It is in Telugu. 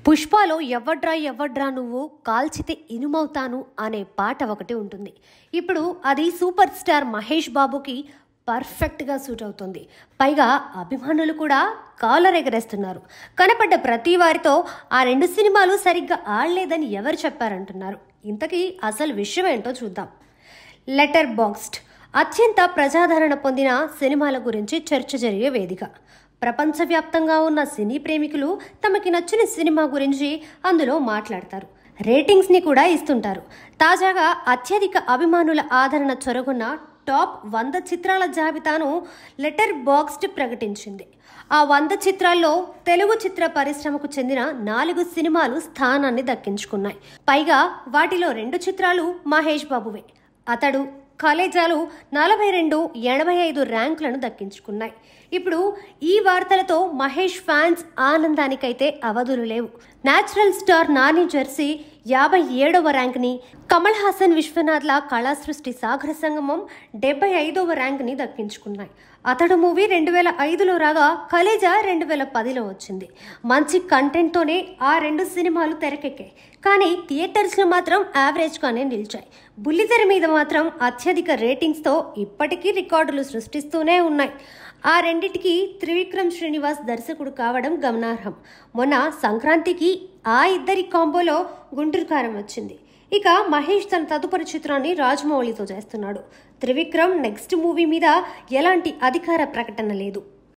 పుష్పలో ఎవ్వడ్రా ఎవ్వడ్రా నువ్వు కాల్చితే ఇనుమవుతాను అనే పాట ఒకటి ఉంటుంది. ఇప్పుడు అది సూపర్ స్టార్ మహేష్ బాబుకి పర్ఫెక్ట్గా సూట్ అవుతుంది. పైగా అభిమానులు కూడా కాలర్ ఎగరేస్తున్నారు. కనపడ్డ ప్రతి వారితో ఆ 2 సినిమాలు సరిగ్గా ఆడలేదని ఎవరు చెప్పారంటున్నారు. ఇంతకీ అసలు విషయం ఏంటో చూద్దాం. లెటర్ బాక్స్డ్ అత్యంత ప్రజాదరణ పొందిన సినిమాల గురించి చర్చ జరిగే వేదిక. ప్రపంచవ్యాప్తంగా ఉన్న సినీ ప్రేమికులు తమకి నచ్చిన సినిమా గురించి అందులో మాట్లాడతారు. రేటింగ్స్ని కూడా ఇస్తుంటారు. తాజాగా అత్యధిక అభిమానుల ఆదరణ చొరగొన్న టాప్ 100 చిత్రాల జాబితాను లెటర్ బాక్స్డ్ ప్రకటించింది. ఆ 100 చిత్రాల్లో తెలుగు చిత్ర పరిశ్రమకు చెందిన 4 సినిమాలు స్థానాన్ని దక్కించుకున్నాయి. పైగా వాటిలో 2 చిత్రాలు మహేష్ బాబువే. అతడు, కలేజాలు 42, 85 ర్యాంకులను దక్కించుకున్నాయి. ఇప్పుడు ఈ వార్తలతో మహేష్ ఫ్యాన్స్ ఆనందానికైతే అవధులు లేవు. న్యాచురల్ స్టార్ నాని జెర్సీ 57వ ర్యాంక్ని, కమల్ హాసన్ విశ్వనాథ్ల కళా సృష్టి సాగర సంగమం 75వ ర్యాంక్ని దక్కించుకున్నాయి. అతడు మూవీ 2005లో రాగా కలేజా 2010లో వచ్చింది. మంచి కంటెంట్తోనే ఆ 2 సినిమాలు తెరకెక్కాయి. కానీ థియేటర్స్లో మాత్రం యావరేజ్గానే నిలిచాయి. బుల్లితెర మీద మాత్రం అత్యధిక రేటింగ్స్తో ఇప్పటికీ రికార్డులు సృష్టిస్తూనే ఉన్నాయి. ఆ రెండిటికి త్రివిక్రమ్ శ్రీనివాస్ దర్శకుడు కావడం గమనార్హం. మొన్న సంక్రాంతికి ఆ ఇద్దరి కాంబోలో గుంటూరు కారం వచ్చింది. ఇక మహేష్ తన తదుపరి చిత్రాన్ని రాజమౌళితో చేస్తున్నాడు. త్రివిక్రమ్ నెక్స్ట్ మూవీ మీద ఎలాంటి అధికార ప్రకటన లేదు.